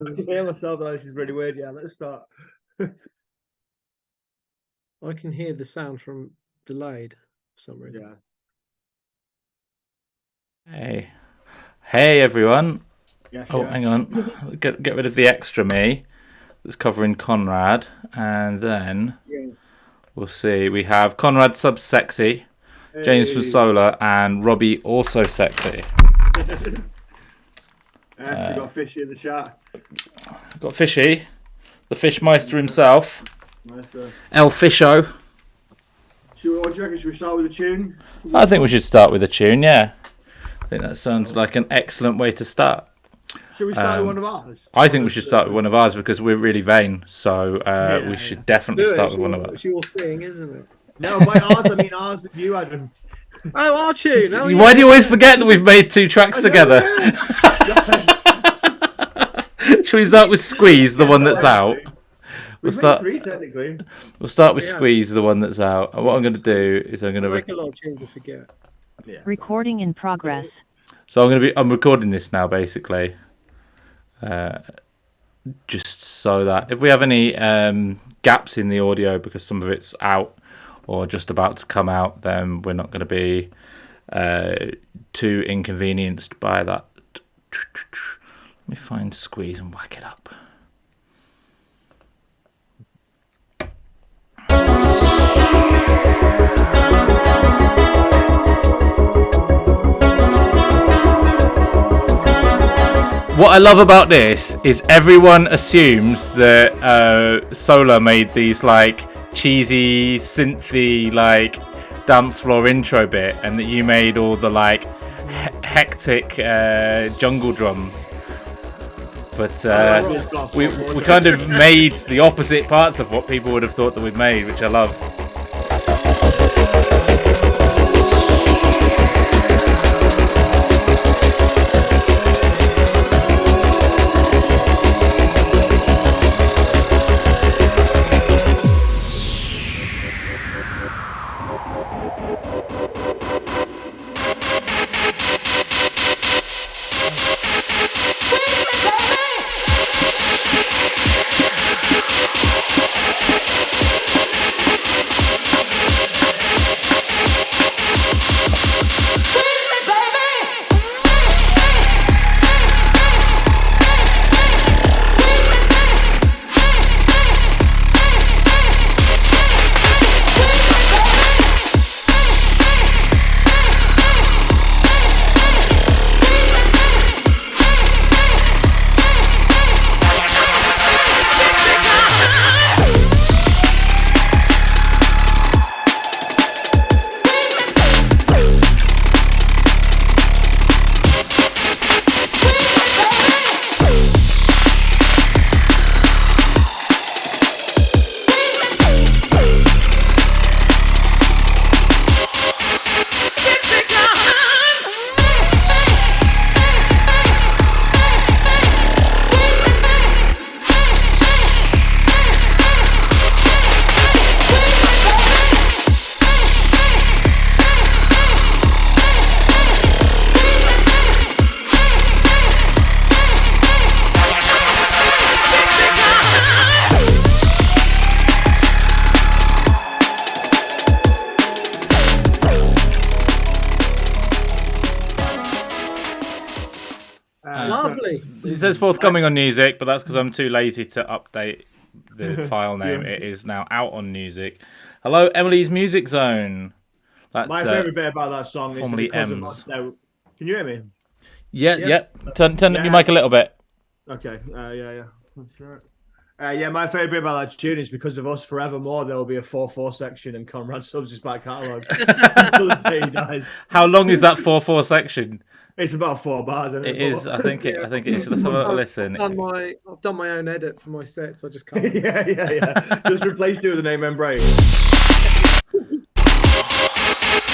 I can hear myself. Though. This is really weird. Yeah, let's start. I can hear the sound from delayed for some reason. Yeah. Hey everyone. Yes, oh, yes. hang on. Get rid of the extra me that's covering Conrad, and then we'll see. We have Conrad Subs sexy, James from Solar, and Robbie also sexy. Yes, we got Fishy in the chat. We've got Fishy, the Fishmeister himself. El Fisho. What do you reckon? Should we start with a tune? I think we should start with a tune, yeah. I think that sounds like an excellent way to start. Should we start with one of ours? I think we should start with one of ours because we're really vain, so we should definitely start with one of ours. It's your thing, isn't it? No, by ours, I mean ours with you, Adam. Oh, our tune! Oh, Why do you always forget that we've made 2 tracks together? Should we start with Squeeze, the one that's out? We'll start 3 technically. We'll start with Squeeze, the one that's out. And what I'm going to do is I'm going to make a lot of tunes I forget. Yeah. Recording in progress. So I'm recording this now, basically, just so that if we have any gaps in the audio because some of it's out or just about to come out, then we're not going to be too inconvenienced by that. Let me find Squeeze and whack it up. What I love about this is everyone assumes that Solar made these like cheesy, synthy, like dance floor intro bit, and that you made all the like hectic jungle drums. But we kind of made the opposite parts of what people would have thought that we'd made, which I love. Lovely. It says forthcoming on Music, but that's because I'm too lazy to update the file name. It is now out on Music. Hello, Emily's Music Zone. That's my favourite bit about that song is formerly because M's. Can you hear me? Yeah. Turn up your mic a little bit. Okay. Yeah. That's right. Yeah, my favourite bit about that tune is because of us forevermore. There will be a 4/4 section and Conrad Subs is back catalogue until the day he dies. How long is that 4/4 section? It's about 4 bars. Isn't it? It is. I think it is. Let's have a listen. I've done my own edit for my set, so I just can't. yeah. Just replace it with the name Membrane.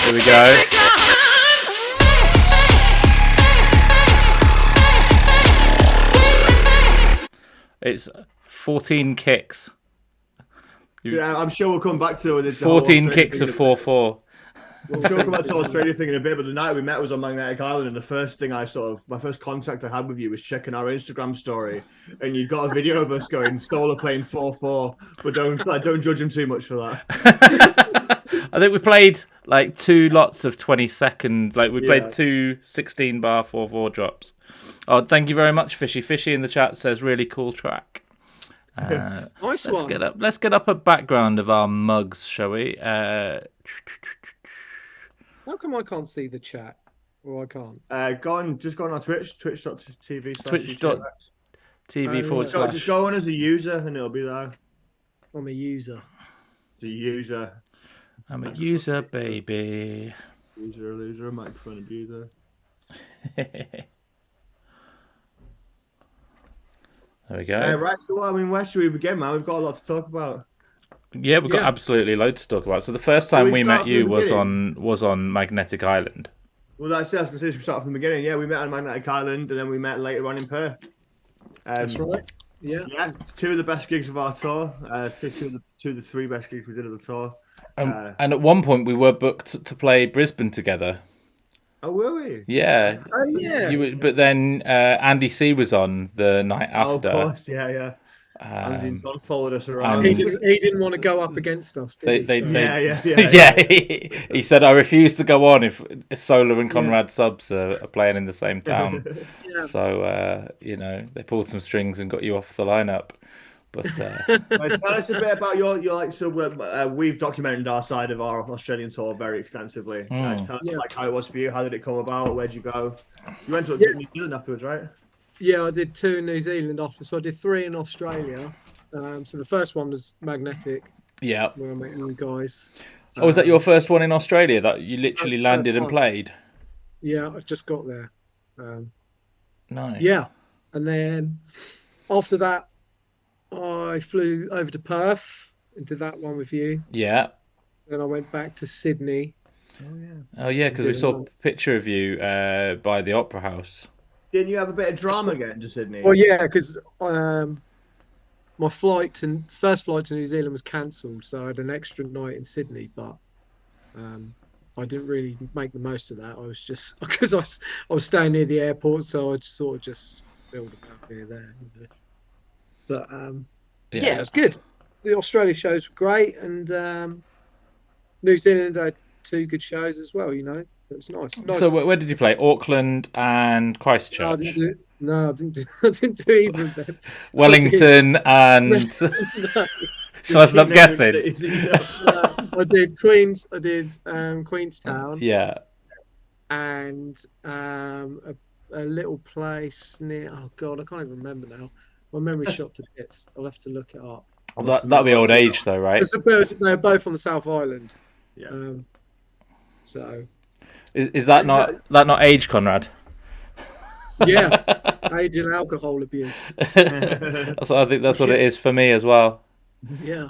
Here we go. It's 14 kicks. Yeah, I'm sure we'll come back to it. 14 kicks of 4/4. We'll talk about the Australia thing in a bit, but the night we met was on Magnetic Island, and the first thing my first contact I had with you was checking our Instagram story, and you got a video of us going Solar playing 4-4, but don't judge him too much for that. I think we played like 2 lots of 20-second, like we played 2 16-bar 4-4 drops. Oh, thank you very much, Fishy. Fishy in the chat says really cool track. Nice one. Let's get up a background of our mugs, shall we? How come I can't see the chat? Or I can't? Go on our Twitch, twitch.tv. Twitch.tv / Just go on as a user, and it'll be there. I'm a user. It's a user. I'm a user, baby. User, a loser, a microphone abuser. There we go. Right, so where should we begin, man? We've got a lot to talk about. Yeah, we've got absolutely loads to talk about. So the first time we met you was beginning? on Magnetic Island. Well, that's it. I was going to say, we start from the beginning. Yeah, we met on Magnetic Island, and then we met later on in Perth. That's right. Yeah. Yeah, 2 of the best gigs of our tour. 2 of the 3 best gigs we did of the tour. And at one point, we were booked to play Brisbane together. Oh, were we? Yeah. Oh, yeah. But then Andy C was on the night after. Oh, of course, yeah. Andy followed us around. He didn't want to go up against us, did he? Yeah. He said, I refuse to go on if Solar and Conrad Subs are playing in the same town. So, they pulled some strings and got you off the lineup. But tell us a bit about your like. So we've documented our side of our Australian tour very extensively. Tell us like how it was for you. How did it come about? Where'd you go? You went to New Zealand afterwards, right? Yeah, I did 2 in New Zealand after. So I did 3 in Australia. So the first one was Magnetic. Yeah. Where I met you guys. Oh, was that your first one in Australia that you literally landed and played? Yeah, I just got there. Nice. Yeah, and then after that, I flew over to Perth and did that one with you. Yeah. Then I went back to Sydney. Oh yeah, because we saw a picture of you by the Opera House. Didn't you have a bit of drama getting to Sydney? Well, yeah, because my first flight to New Zealand was cancelled, so I had an extra night in Sydney, but I didn't really make the most of that. I was just because I was staying near the airport, so I just sort of just spilled about here there. But it was good. The Australia shows were great, and New Zealand had 2 good shows as well. It was nice. So where did you play? Auckland and Christchurch. I didn't do either of them. Wellington and. Shall I stop guessing? I did Queens. I did Queenstown. Yeah. And a little place near. Oh God, I can't even remember now. My memory's shot to bits. I'll have to look it up. That'll be old age, though, right? They're both on the South Island. Yeah. So. Is that not age, Conrad? Yeah, age and alcohol abuse. I think that's what it is for me as well. Yeah.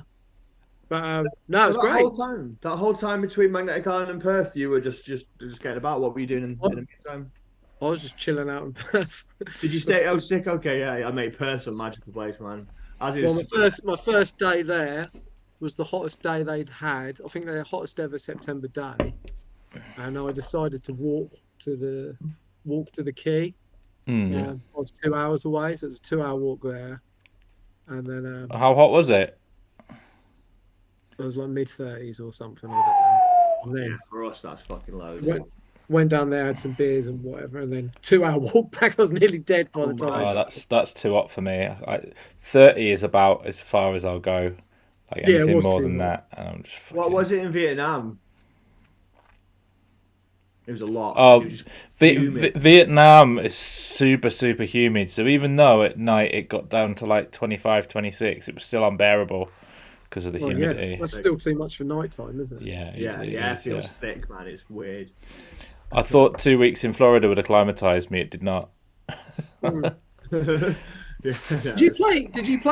But no, it's great. That whole time between Magnetic Island and Perth, you were just getting about. What were you doing in the meantime? I was just chilling out in Perth. Did you stay sick? Okay, yeah. I made Perth a magical place, man. My first day there was the hottest day they'd had. I think their hottest ever September day, and I decided to walk to the quay. I was 2 hours away, so it was a 2-hour walk there. And then how hot was it? It was like mid-30s or something. I don't know. And then, for us, that's fucking low. Went down there, had some beers and whatever, and then 2-hour walk back. I was nearly dead by the time. Oh, that's too hot for me. 30 is about as far as I'll go. Like anything more than that, and I'm just. What was it in Vietnam? It was a lot. Oh, Vietnam is super, super humid. So even though at night it got down to like 25, 26, it was still unbearable because of the humidity. Yeah. That's still too much for nighttime, isn't it? Yeah, it feels thick, man. It's weird. I thought 2 weeks in Florida would acclimatise me. It did not. Did you play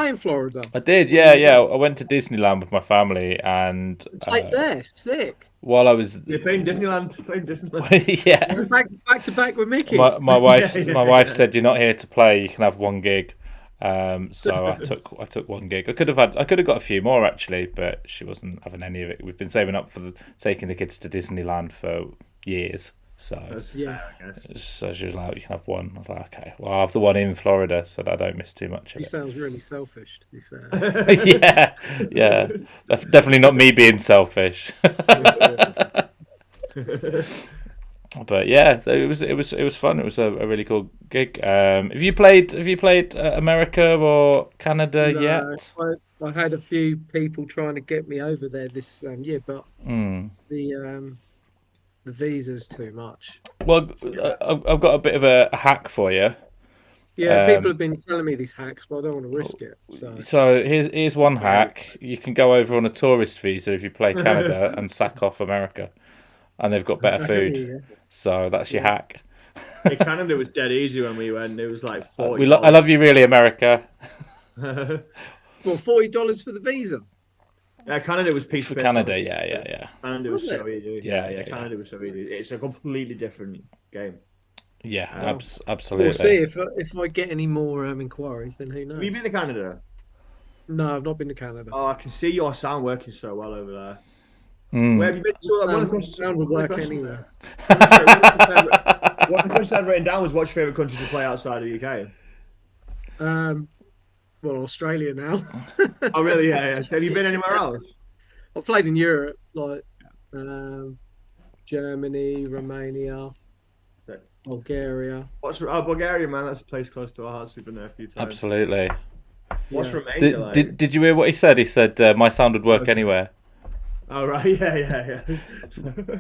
in Florida? I did, yeah. I went to Disneyland with my family and played there. Sick. While I was playing Disneyland. Yeah. Back to back with Mickey. My wife said, "You're not here to play. You can have one gig." So I took one gig. I could have got a few more actually, but she wasn't having any of it. We've been saving up for taking the kids to Disneyland for years. So Yeah. so she was like, "You can have one." I was like, "Okay, well, I'll have the one in Florida so that I don't miss too much of He it." sounds really selfish, to be fair. yeah. Definitely not me being selfish. But yeah, it was fun. It was a really cool gig. Have you played America or Canada yet? I had a few people trying to get me over there this year, but the visa's too much. Well, I've got a bit of a hack for you. Yeah, people have been telling me these hacks, but I don't want to risk it. So here's one hack. You can go over on a tourist visa if you play Canada and sack off America, and they've got better food. Yeah. So that's your hack. Hey, Canada was dead easy when we went. It was like $40. I love you, really, America. Well, $40 for the visa. Yeah, Canada was peace For Canada, yeah. Canada was so easy. Yeah. Canada was so easy. It's a completely different game. Yeah, We'll absolutely. see if I get any more inquiries, then who knows? Have you been to Canada? No, I've not been to Canada. Oh, I can see your sound working so well over there. Mm. Where have you been to? One of the Sound would work anywhere. What the question I've written down was, what's your favourite country to play outside of the UK? Well, Australia now. Oh, really? Yeah. So have you been anywhere else? I've played in Europe, like Germany, Romania, Bulgaria. Bulgaria, man? That's a place close to our hearts. We've been there a few times. Absolutely. What's Romania like? Did you hear what he said? He said my sound would work anywhere. Oh, right. Yeah.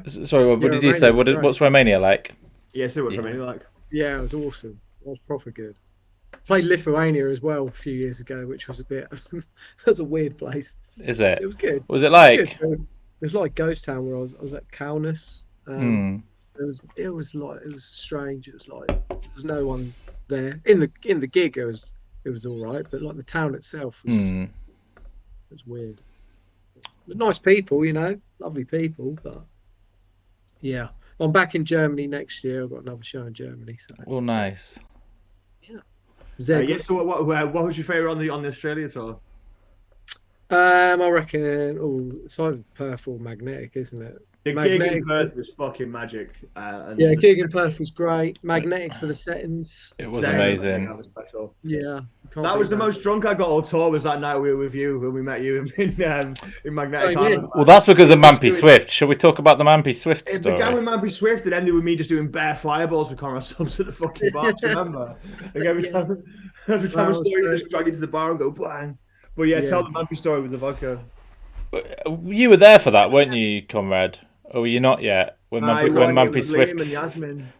Sorry, what did you say? What's Romania like? Yeah, so what's Romania like? Yeah, it was awesome. It was proper good. Played Lithuania as well a few years ago, which was a bit. It was a weird place. Is it? It was good. Was it like? It was like Ghost Town, where I was at Kaunas. It was strange. It was like there was no one there in the gig. It was all right, but like the town itself was weird. But nice people, lovely people. But yeah, I'm back in Germany next year. I've got another show in Germany. So Well, nice. Yeah. So what was your favourite on the Australia tour? I reckon. It's either Perth or Magnetic, isn't it? The gig in Perth was fucking magic. Yeah, gig in Perth was great. Magnetic for the settings. It was amazing. That was special. Yeah, that was the most drunk I got all tour. Was that night we were with you when we met you in Magnetic? Oh, yeah. Well, that's because of Mampy Swift. Shall we talk about the Mampy Swift story? It began with Mampy Swift and ended with me just doing bare fireballs with Conrad Subs at the fucking bar. Do you remember? Like every time I saw you just drag into the bar and go bang. But yeah, tell the Mampy story with the vodka. You were there for that, weren't you, Conrad? Or were you not yet? When Mampy Swift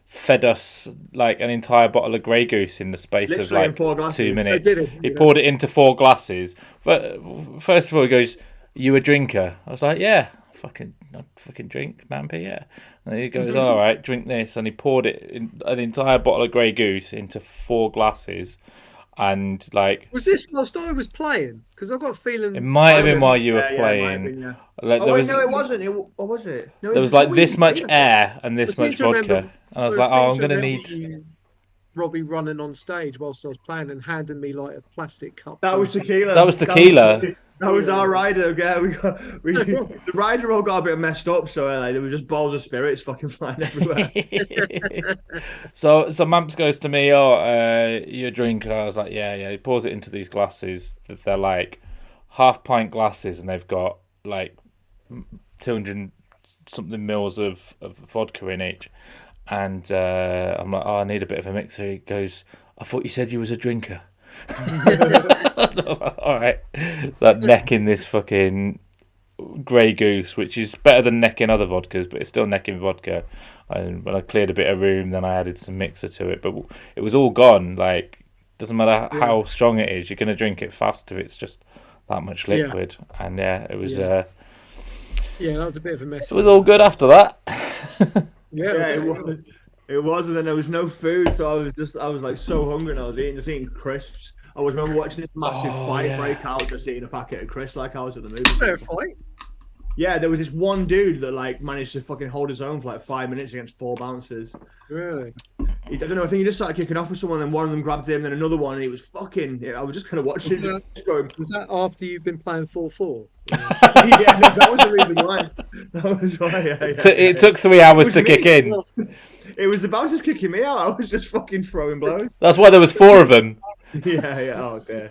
fed us like an entire bottle of Grey Goose in the space of like 2 minutes. He poured it into 4 glasses. But first of all, he goes, "You a drinker?" I was like, "Yeah, I fucking drink Mampy, yeah." And he goes, "All right, drink this." And he poured an entire bottle of Grey Goose into 4 glasses. And like, was this whilst I was playing? Because I got a feeling it might have been while you were playing. Been. Like, no, it wasn't. What was it? No, there was like this much air and this much vodka, and I was like, "Oh, I'm gonna need." Robbie running on stage whilst I was playing and handing me like a plastic cup. That was tequila. That was tequila. That was our rider. Yeah, the rider all got a bit messed up, so there were just balls of spirits fucking flying everywhere. So Mamps goes to me, "Oh, you a drinker?" I was like, yeah. He pours it into these glasses. They're like half-pint glasses, and they've got like 200 something mils of vodka in each. And I'm like, "Oh, I need a bit of a mixer." He goes, "I thought you said you was a drinker." All right, that necking this fucking Grey Goose, which is better than necking other vodkas, but it's still necking vodka. And when I cleared a bit of room, then I added some mixer to it, but it was all gone. Like, doesn't matter how strong it is, you're gonna drink it fast if it's just that much liquid. And it was. That was a bit of a mess. It was all good after that. It was, and then there was no food, so I was like so hungry, and I was eating crisps. I remember watching this massive fight break out, just eating a packet of crisps like I was at the movie. Was there a fight? Yeah, there was this one dude that like managed to fucking hold his own for like 5 minutes against 4 bouncers. Really? I don't know. I think he just started kicking off with someone, and one of them grabbed him, then another one, and he was fucking. I was just kind of watching it, just going. Was that after you've been playing 4-4? Yeah, no, that was the reason why. That was why. It took 3 hours to kick in. It was the bouncers kicking me out. I was just fucking throwing blows. That's why there was 4 of them. Yeah. Oh dear.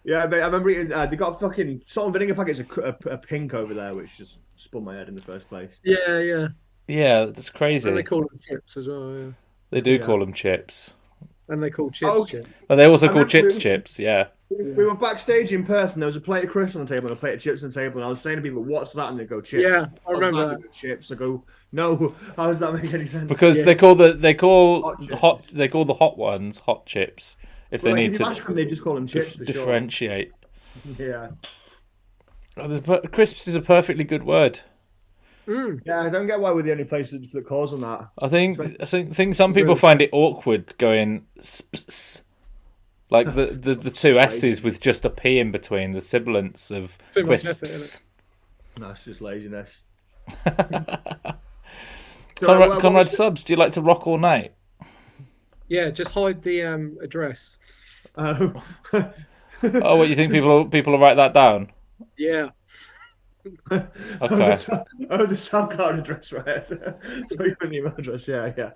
Yeah, but I remember eating, they got fucking salt and vinegar packets of pink over there, which just spun my head in the first place. Yeah. Yeah, that's crazy. And they call them chips as well. Yeah. They do call them chips. And they call chips chips. But they also call chips chips. Yeah. We were backstage in Perth, and there was a plate of crisps on the table and a plate of chips on the table, and I was saying to people, "What's that?" And they go, "Chips." Yeah, I remember that. Chips. I go, "No, how does that make any sense?" Because they call the hot ones hot chips. If they need to, them, they just call them chips. Differentiate. Sure. Yeah. Crisps is a perfectly good word. Yeah, I don't get why we're the only place that calls them that. I think some people find it awkward going sps, like the 2 S's with just a P in between, the sibilants of crisps. No, it's just laziness. Conrad Subs, do you like to rock all night? Yeah, just hide the address. Oh, what, you think people will write that down? Yeah. Okay. The SoundCloud address, right? So you mean the email address? Yeah.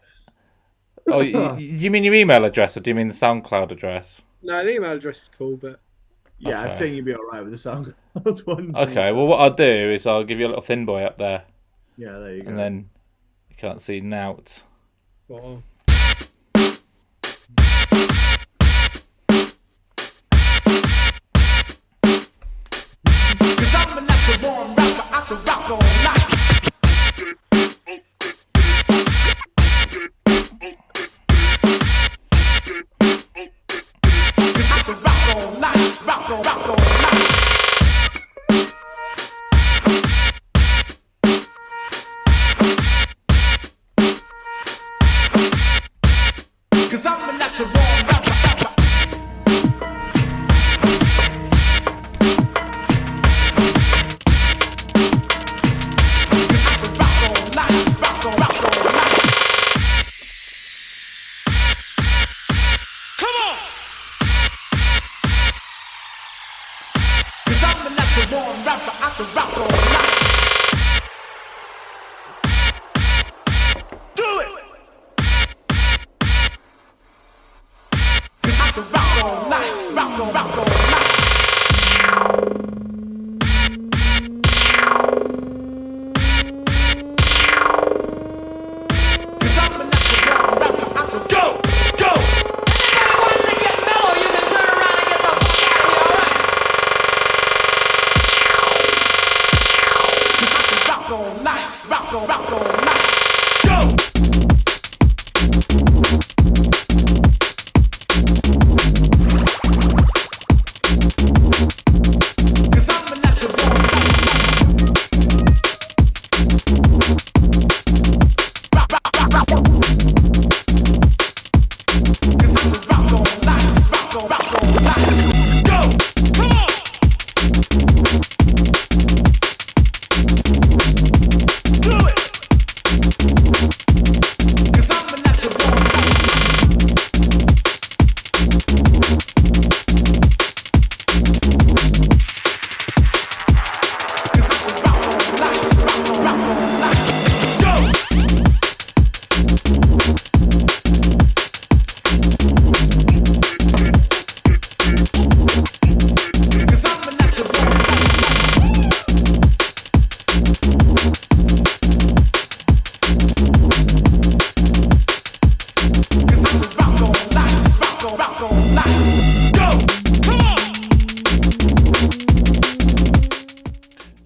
Oh, you mean your email address, or do you mean the SoundCloud address? No, the email address is cool, but yeah, okay. I think you'd be all right with the SoundCloud one. Okay, well, what I'll do is I'll give you a little thin boy up there. Yeah, there you go. And then you can't see nout. Wow.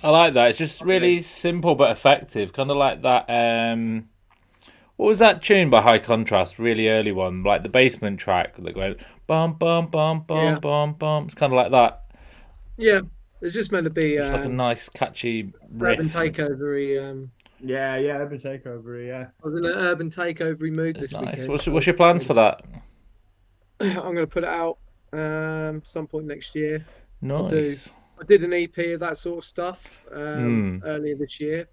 I like that. It's just really simple but effective. Kind of like that. What was that tune by High Contrast? Really early one, like the basement track that went bum bum bum bum bum bum. It's kind of like that. Yeah, it's just meant to be. It's like a nice, catchy riff. Urban takeover-y. Yeah, urban takeover. Yeah. I was in an urban takeover mood this nice. weekend. What's your plans for that? I'm going to put it out some point next year. Nice. I did an EP of that sort of stuff earlier this year.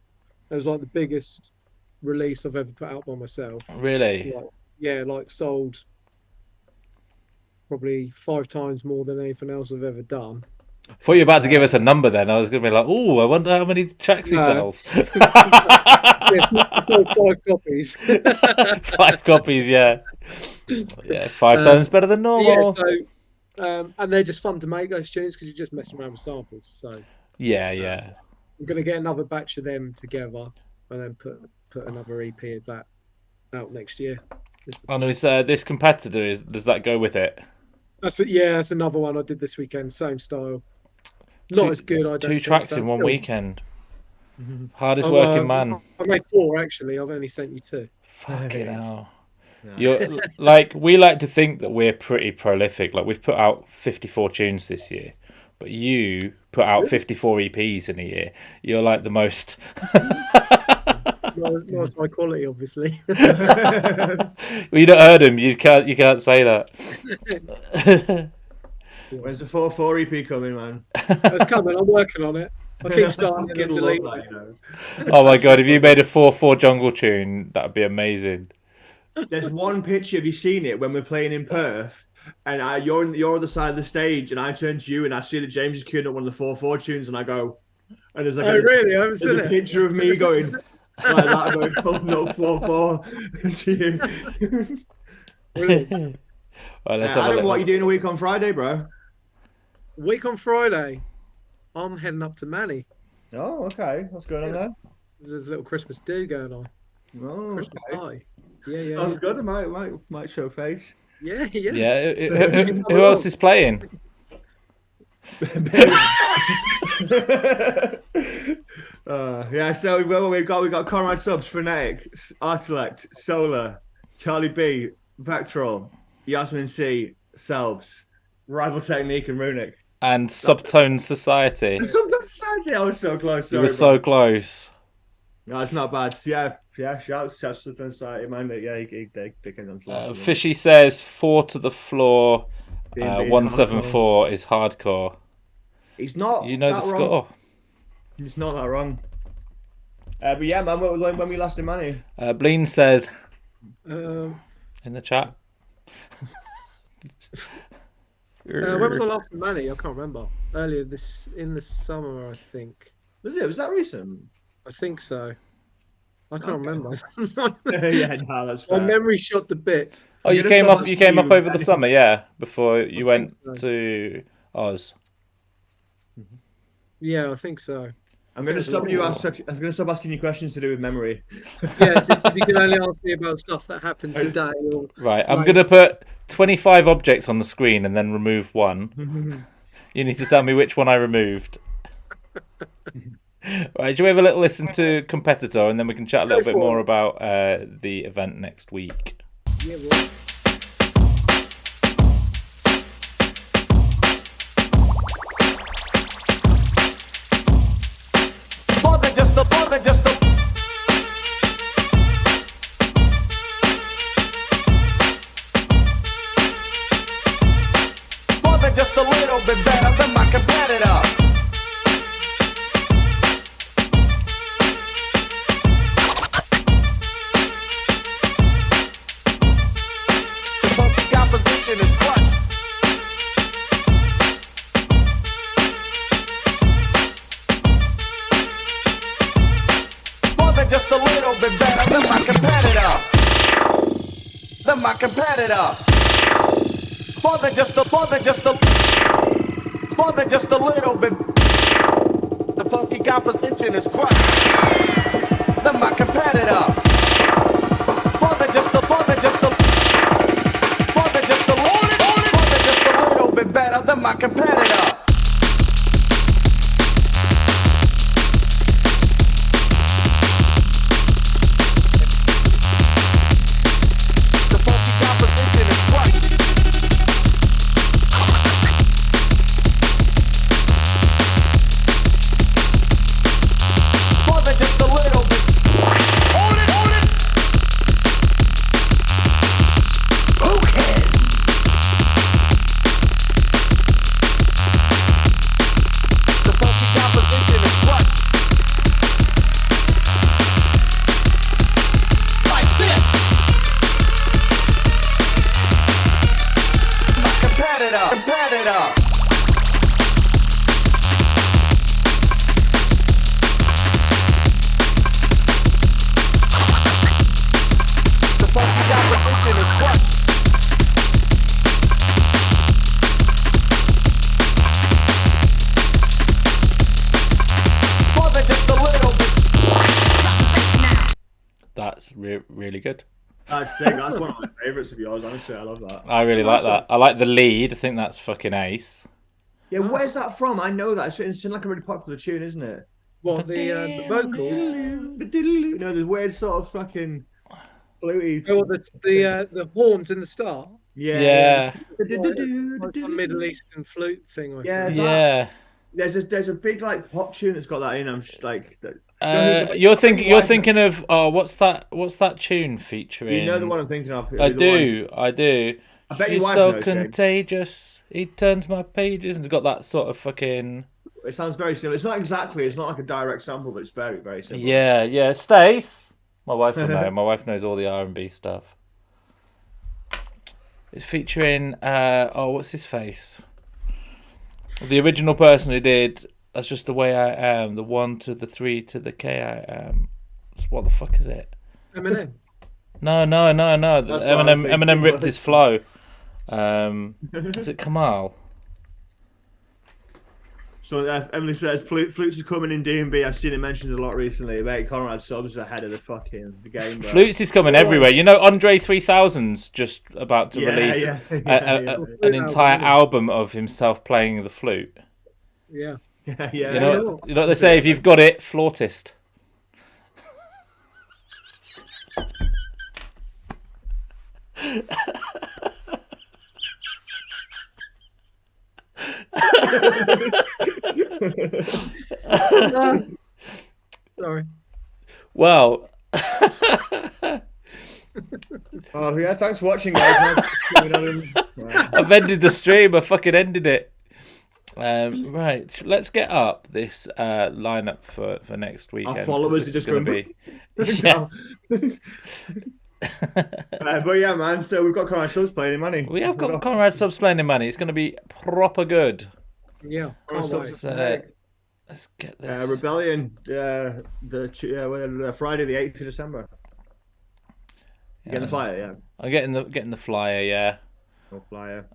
It was like the biggest release I've ever put out by myself. Really? Like, yeah, like sold probably 5 times more than anything else I've ever done. I thought you were about to give us a number then. I was going to be like, oh, I wonder how many tracks he sells. Yeah, I sold 5 copies. 5 copies, yeah. Yeah, 5 times better than normal. Yeah, so, and they're just fun to make, those tunes, because you're just messing around with samples. So Yeah. I'm going to get another batch of them together and then put another EP of that out next year. Oh no, this competitor does that go with it? That's another one I did this weekend. Same style. Not as good. I don't 2 think, tracks but in one still. weekend. Hardest working man. I made 4 actually. I've only sent you 2. Fucking hell. Yeah. You're like, we like to think that we're pretty prolific. Like, we've put out 54 tunes this year, but you put out 54 EPs in a year. You're like the most. Not as high quality, obviously. Well, you don't heard him. You can't say that. Where's the 4/4 EP coming, man? It's coming. I'm working on it. I keep starting to Fucking delete love it. that, you know. Oh my god, if you made a 4/4 jungle tune, that'd be amazing. There's one picture. Have you seen it when we're playing in Perth? And you're on the side of the stage, and I turn to you, and I see that James is queuing up one of the 4/4 tunes, and I go, and there's like Really? I haven't there's seen a it. picture of me going like that, going holding up 4/4 to you. Brilliant. Well, let's have a Adam, look. what are you doing a week on Friday, bro? Week on Friday, I'm heading up to Manny. Oh, okay. What's going on there? There's a little Christmas do going on. Oh, Christmas okay. party. Yeah. Sounds good. I might show face. Yeah. Yeah, who else is playing? Yeah, so we've got Conrad Subs, Frenetic, Artilect, Solar, Charlie B, Vectral, Yasmin C, Selves, Rival Technique, and Runic. And Subtone Society. Society, I was so close. You were so close. No, it's not bad. Yeah. Shouts to Subtone Society, man. Yeah, they came on close. Fishy says 4 to the floor. Being 174 is hardcore. He's not. You know the that score. wrong. He's not that wrong. But yeah, man, when we last in money. Bleen says Um, in the chat. when was I last in Manny? I can't remember. Earlier in the summer, I think. Was that recent? I think so. I can't Okay. remember. Yeah, no, that's My fair. memory shot to bits. Oh, you gonna came stop up. You came up asking over the you- summer, yeah, before you I went think so. to Oz. Yeah, I think so. I'm gonna stop asking you questions to do with memory. Yeah, just if you can only ask me about stuff that happened today. Or... Right, I'm Right. gonna put 25 objects on the screen and then remove one. You need to tell me which one I removed. Right, do we have a little listen to Competitor, and then we can chat a little bit more about the event next week. Yeah, well, More than just a, more than just a. More than just a little bit better than my competitor. The funky composition is crushed. More than just a little bit better than my competitor. Than my competitor. More than just a, more than just a, more than just a little bit. The funky composition is crushed. Than my competitor. More than just a, more than just a, more than just a, more than just a little bit better than my competitor. The funky composition is crushed. More than just a little bit. Own it, own it. Okay. competitor. Competitor. The funky opposition is crushed. More than just a little bit. That's really good. That's sick. That's one of my favourites of yours. Honestly, I love that. I really like that. I like the lead. I think that's fucking ace. Yeah, where's that from? I know that. It's in like a really popular tune, isn't it? What the vocal? You know, the weird sort of fucking fluty. Oh, the horns in the start. Yeah. Like some Middle Eastern flute thing. I Yeah, think. Yeah. There's a big like pop tune that's got that in. I'm just like, You're thinking of what's that tune featuring? You know the one I'm thinking of. I do. I bet your He's wife so knows, James. contagious. He turns my pages and it's got that sort of fucking. It sounds very similar. It's not exactly. It's not like a direct sample, but it's very, very similar. Yeah. Stace. My wife will know. My wife knows all the R&B stuff. It's featuring what's his face? The original person who did That's Just the Way I Am, the 1 to the 3 to the K I Am. What the fuck is it? Eminem. No. Eminem ripped his flow. Is it Kamal? So Emily says flutes are coming in D&B. I've seen it mentioned a lot recently. Mate, Conrad Subs ahead of the game. Bro. Flutes is coming everywhere. You know, Andre 3000's just about to release an entire album of himself playing the flute. Yeah. Yeah. You know what they say? If you've got it, flautist. Sorry. Well. Oh yeah, thanks for watching, guys. I've ended the stream. I fucking ended it. Right, let's get up this lineup for next weekend. Our followers are just going to be. Yeah. But yeah, man. So we've got Conrad Subs playing in money. We have got Conrad Subs playing in money. It's going to be proper good. Yeah, Conrad Subs, let's get this. Rebellion. Friday the 8th of December. Getting the flyer, yeah. I'm getting the flyer, yeah. Oh, flyer.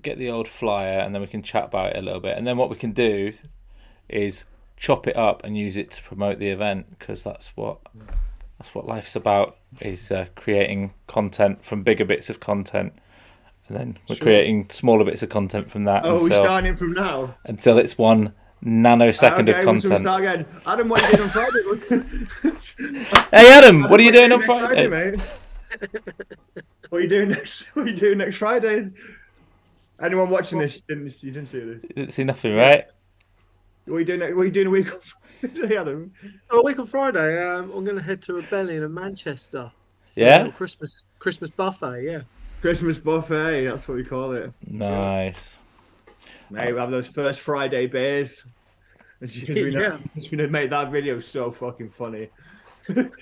Get the old flyer, and then we can chat about it a little bit. And then what we can do is chop it up and use it to promote the event, because that's what life's about, is creating content from bigger bits of content, and then we're creating smaller bits of content from that. Oh, we're starting from now until it's 1 nanosecond of content. We'll start again. Adam, what are you doing on Friday? Hey, Adam, what are you doing on Friday, mate? What are you doing next Friday? Anyone watching this? You didn't see this. You didn't see nothing, right? What are you doing? What are you doing a week on Friday, Adam? A week on Friday. I'm going to head to Rebellion in Manchester. Yeah. Christmas buffet. Yeah. Christmas buffet. That's what we call it. Nice. Mate, we have those first Friday beers. As we know, mate, that video is so fucking funny. You've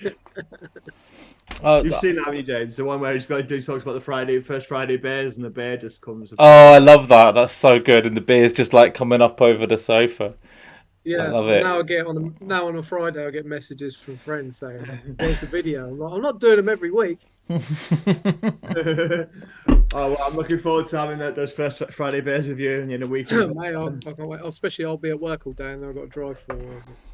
seen that, haven't you, James? The one where he talks about the first Friday beers, and the bear just comes. Oh, I love that. That's so good, and the beer's just like coming up over the sofa. Yeah, I love it. Now on a Friday, I get messages from friends saying, "There's the video." I'm not doing them every week. Oh, well, I'm looking forward to having those first Friday beers with you in a week. Mate, I can't wait. Especially I'll be at work all day, and then I've got to drive for.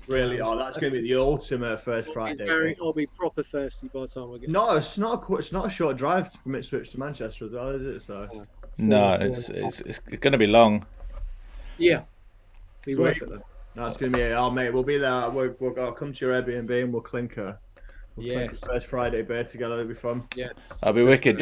Really? Oh, that's going to be the ultimate first Friday. I'll be proper thirsty by the time I get. No, it's not a short drive from Ipswich to Manchester as well, is it? So. No, it's going to be long. Yeah. Be worth it though. No, it's going to be. Oh, mate, we'll be there. We'll come to your Airbnb and we'll clinker. Yes. First Friday beer together. It'll be fun. Yes. That'll be wicked.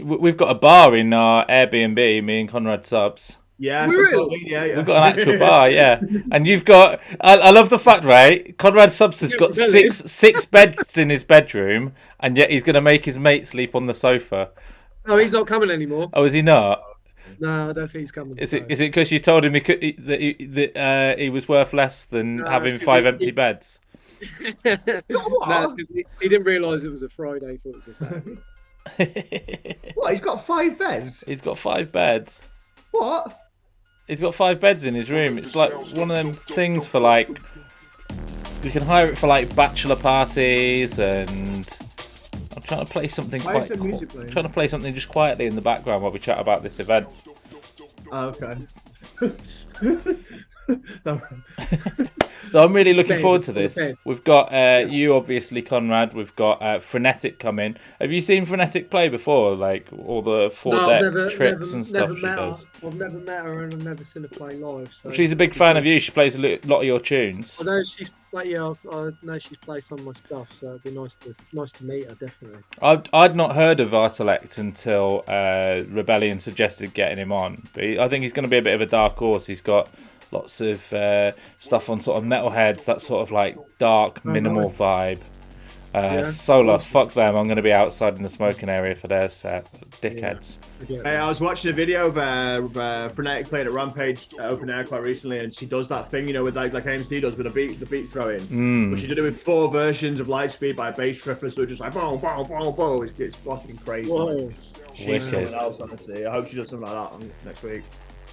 We've got a bar in our Airbnb, me and Conrad Subs. Yeah, really? Yeah. We've got an actual bar, yeah. And you've got. I love the fact, right? Conrad Subs has got six beds in his bedroom, and yet he's going to make his mate sleep on the sofa. No, he's not coming anymore. Oh, is he not? No, I don't think he's coming. Is it because you told him that he was worth less than having 5 empty beds? No, it's because he didn't realise it was a Friday. Thought it was a Saturday. What? He's got 5 beds. He's got 5 beds. What? He's got 5 beds in his room. It's like one of them things for like, you can hire it for like bachelor parties, and I'm trying to play something Why is there music playing? trying to play something just quietly in the background while we chat about this event. Oh, okay. So I'm really looking Bed, forward it's to called this. bed. We've got you, obviously, Conrad. We've got Frenetic coming. Have you seen Frenetic play before? Like all the four-deck tricks and stuff she met does. her. I've never met her and I've never seen her play live. So She's a big fan of you. She plays a lot of your tunes. I know she's played. Yeah, I know she's played some of my stuff. So it'd be nice to meet her, definitely. I'd not heard of Artelect until Rebellion suggested getting him on. But I think he's going to be a bit of a dark horse. He's got lots of stuff on sort of metalheads, that sort of like dark, minimal vibe. Solar, fuck them. I'm going to be outside in the smoking area for their set. Dickheads. Hey, I was watching a video of Frenetic played at Rampage open air quite recently, and she does that thing, you know, with like AMC does with the beat throwing. But she did it with 4 versions of Lightspeed by Bass Tripper, so it's just like boom, boom, boom, boom. It's fucking crazy. Whoa. She's someone else, honestly. I hope she does something like that next week.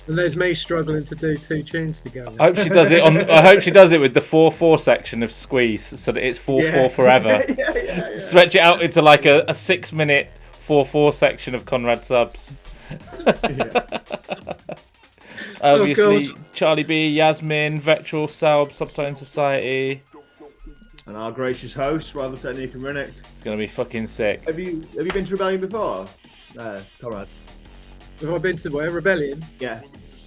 And there's me struggling to do 2 tunes together. I hope she does it I hope she does it with the 4/4 section of Squeeze, so that it's 4/4 forever. yeah. Stretch it out into like a 6-minute 4/4 section of Conrad Subs. Obviously, Charlie B, Yasmin, Vetral, Salb, Subtone Society. And our gracious host, Rather Technique and Runic. It's gonna be fucking sick. Have you been to Rebellion before? Conrad. Have I been to where? Rebellion? Yeah.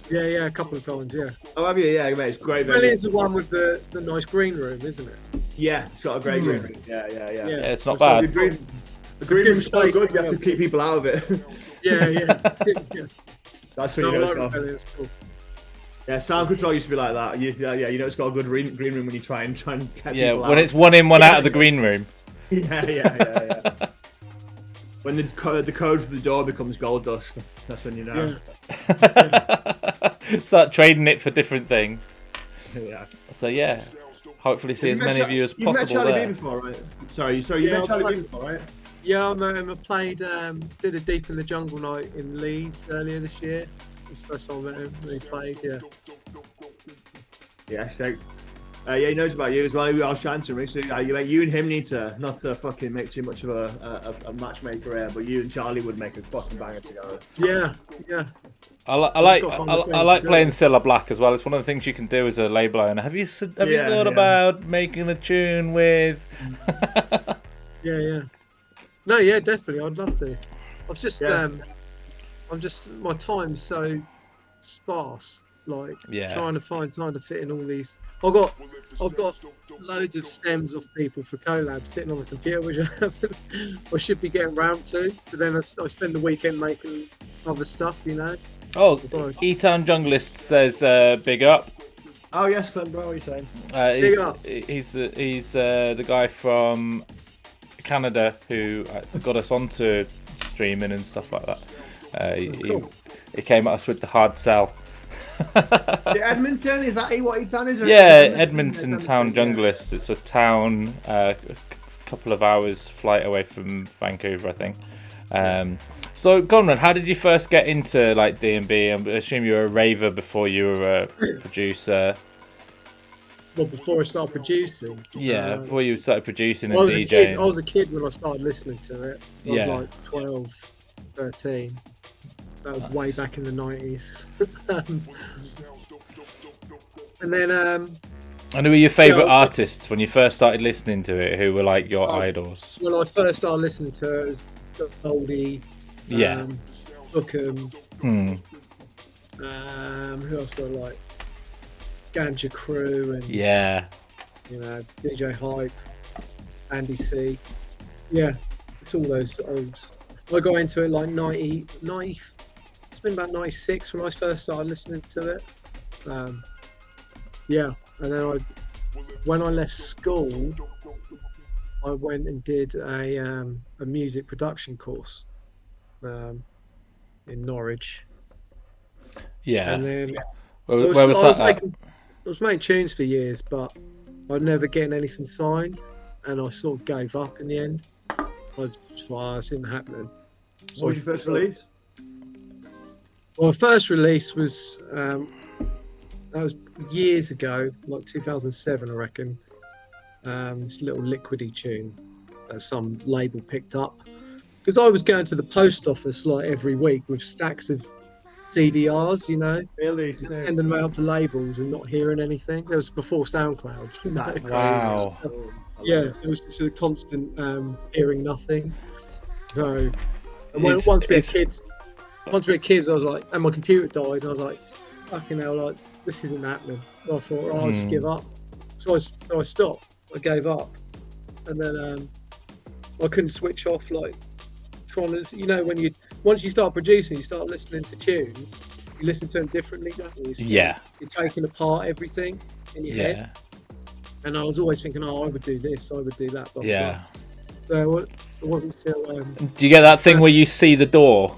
Yeah, a couple of times, yeah. Oh, have you? Yeah, mate, it's great. Rebellion's the one with the nice green room, isn't it? Yeah, it's got a great green room. Yeah. Yeah, it's not So bad. The green room's so good, you have to keep people out of it. Yeah. That's what No, you I know like it's got. Rebellion's cool. Yeah, sound control used to be like that. You know it's got a good green room when you try and get Yeah, people when out. it's one in, one out of the green room. Yeah. When the code for the door becomes gold dust, that's when you know. Start trading it for different things. Yeah. So yeah, hopefully see as many of you as You've met possible Charlie there. B before, right? Sorry, you met Charlie B before, right? Yeah, I met him. I played, did a Deep in the Jungle night in Leeds earlier this year. It's the first time I met him. He played, yeah. Yeah, so. Yeah, he knows about you as well. I was chatting to him recently. You and him need to not to fucking make too much of a matchmaker here, but you and Charlie would make a fucking banger together. Yeah. I like playing Cilla Black as well. It's one of the things you can do as a label owner. Have you thought about making a tune with? Yeah. No, yeah, definitely. I'd love to. I've just, my time's so sparse. Like trying to find time to fit in all these. I've got loads of stems off people for collabs sitting on the computer, which I should be getting round to. But then I spend the weekend making other stuff, you know. Oh, E-Town Junglist says big up. Oh yes, Glenn, bro, what are you saying? Big up. He's the guy from Canada who got us onto streaming and stuff like that. He came at us with the hard sell. Edmonton, is that what E-Town is? Yeah, Edmonton Town Junglist. It's a town a couple of hours flight away from Vancouver, I think. So, Conrad, how did you first get into like D&B? I assume you were a raver before you were a producer. Well, before I started producing. Yeah, before you started producing and I was DJing. I was a kid when I started listening to it. I was like 12, 13. That was way back in the 90s. And then... And who were your favourite artists when you first started listening to it? Who were like your idols? When I first started listening to it, it was Goldie, Bookham, who else do I like? Ganja Crew and you know, DJ Hype, Andy C. Yeah, it's all those old. I got into it like 90. It's been about 96 when I first started listening to it. And then when I left school, I went and did a music production course in Norwich. Yeah. And then where was that? I was making tunes for years, but I'd never getting anything signed, and I sort of gave up in the end. I just thought, this isn't happening. What was your first release? Well, my first release was that was years ago, like 2007, I reckon. This little liquidy tune that some label picked up because I was going to the post office like every week with stacks of CDRs, you know, Really? sending them out to labels and not hearing anything. That was before SoundCloud. You know? That's crazy. Wow. Yeah, it was just a constant hearing nothing. So and It's- once we had it's- kids, I was like, and my computer died. And I was like, fucking hell, like this isn't happening. So I thought, oh, I'll just give up. So I stopped. I gave up, and then I couldn't switch off. Like trying to, you know, once you start producing, you start listening to tunes. You listen to them differently, don't you? So Yeah. You're taking apart everything in your Yeah. head. And I was always thinking, oh, I would do this, I would do that. Blah, Yeah. blah. So it wasn't until Do you get that thing where you see the door?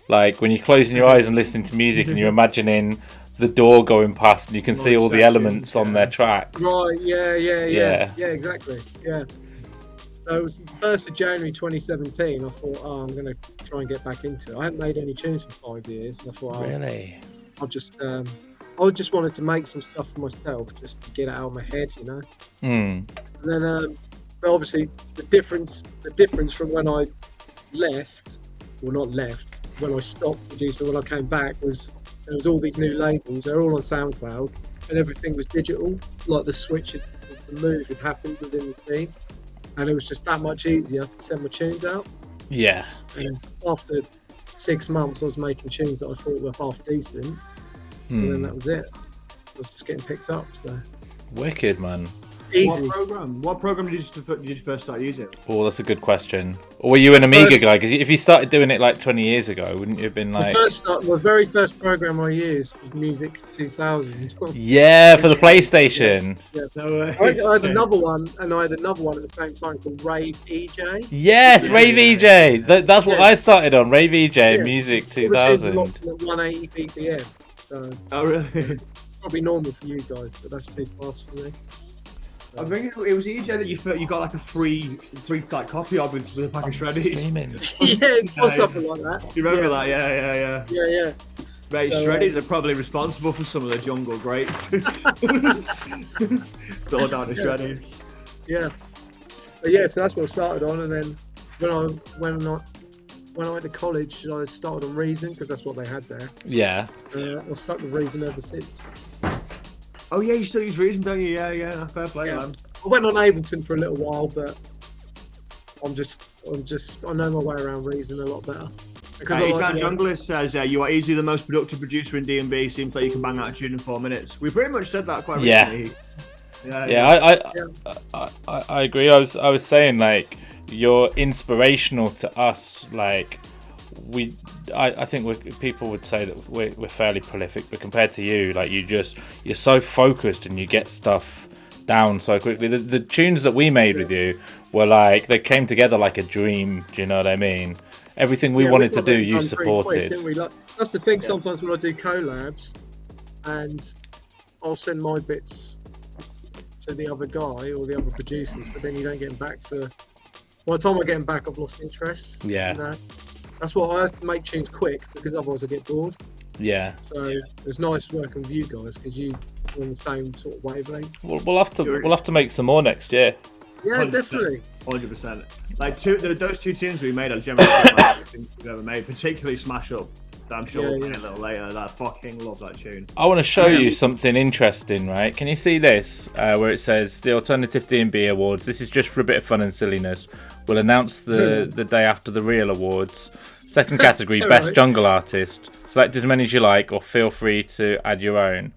Like when you're closing your eyes and listening to music and you're imagining the door going past and you can see all the elements on their tracks. right, yeah, Yeah. exactly, yeah. So it was the 1st of January 2017. I thought, oh, I'm going to try and get back into it. I hadn't made any tunes for 5 years, and I thought, oh, Really? I'll just, I just wanted to make some stuff for myself, just to get it out of my head, you know. Mm. And then, but obviously, the difference from when I left, well, not left, when I stopped producing, when I came back, was there was all these new labels. They're all on SoundCloud, and everything was digital. Like the switch, the move had happened within the scene, and it was just that much easier to send my tunes out. Yeah. And after 6 months, I was making tunes that I thought were half decent, and then that was it. I was just getting picked up. So Wicked, man. easy. What program did you first start using? Oh, that's a good question. Or were you an Amiga First- guy? Because if you started doing it like 20 years ago, wouldn't you have been like... The very first program I used was Music 2000. Yeah, for the PlayStation. No way. I had another one, and I had another one at the same time called Rave EJ. Yes, Rave EJ. That's what Yeah. I started on. Rave EJ, Yeah. Music All the tunes were 2000. locked at 180 BPM. So Oh really? probably normal for you guys, but that's too fast for me. I think it was EJ that you got like a free like copy of with a pack of shreddies. Streaming. Yeah, it's got something like that. Do you remember that? Yeah. Yeah. Mate, So, shreddies are probably responsible for some of the jungle greats. Throw down the shreddies. Yeah. But yeah, so that's what I started on, and then when I went to college, I started on Reason because that's what they had there. Yeah. I've stuck with Reason ever since. Oh yeah, you still use Reason, don't you? Yeah. Fair play, Yeah. man. I went on Ableton for a little while, but I know my way around Reason a lot better. Because I like, Jungler says you are easily the most productive producer in D&B. Seems like you can bang out a tune in 4 minutes. We pretty much said that quite Yeah. recently. I agree. I was saying like you're inspirational to us. Like I think people would say that we're fairly prolific, but compared to you, like you're so focused and you get stuff down so quickly. The tunes that we made with you were like they came together like a dream. Do you know what I mean? Everything we wanted to do, you done pretty quick, supported. didn't we? Like, that's the thing. Sometimes when I do collabs, and I'll send my bits to the other guy or the other producers, but then you don't get them back for. By the time I get them back, I've lost interest. Yeah. You know? That's why I have to make tunes quick because otherwise I get bored. Yeah. So it's nice working with you guys because you're on the same sort of wavelength. We'll have to make some more next year. Yeah, 100%. definitely. 100%. Like those two tunes we made are generally my favorite things we've ever made, particularly Smash Up. That I'm sure we'll play a little later. I fucking love that tune. I want to show you something interesting, right? Can you see this? Where it says the Alternative D&B Awards. This is just for a bit of fun and silliness. We'll announce the day after the real awards. Second category, Best Right. Jungle Artist. Select as many as you like, or feel free to add your own.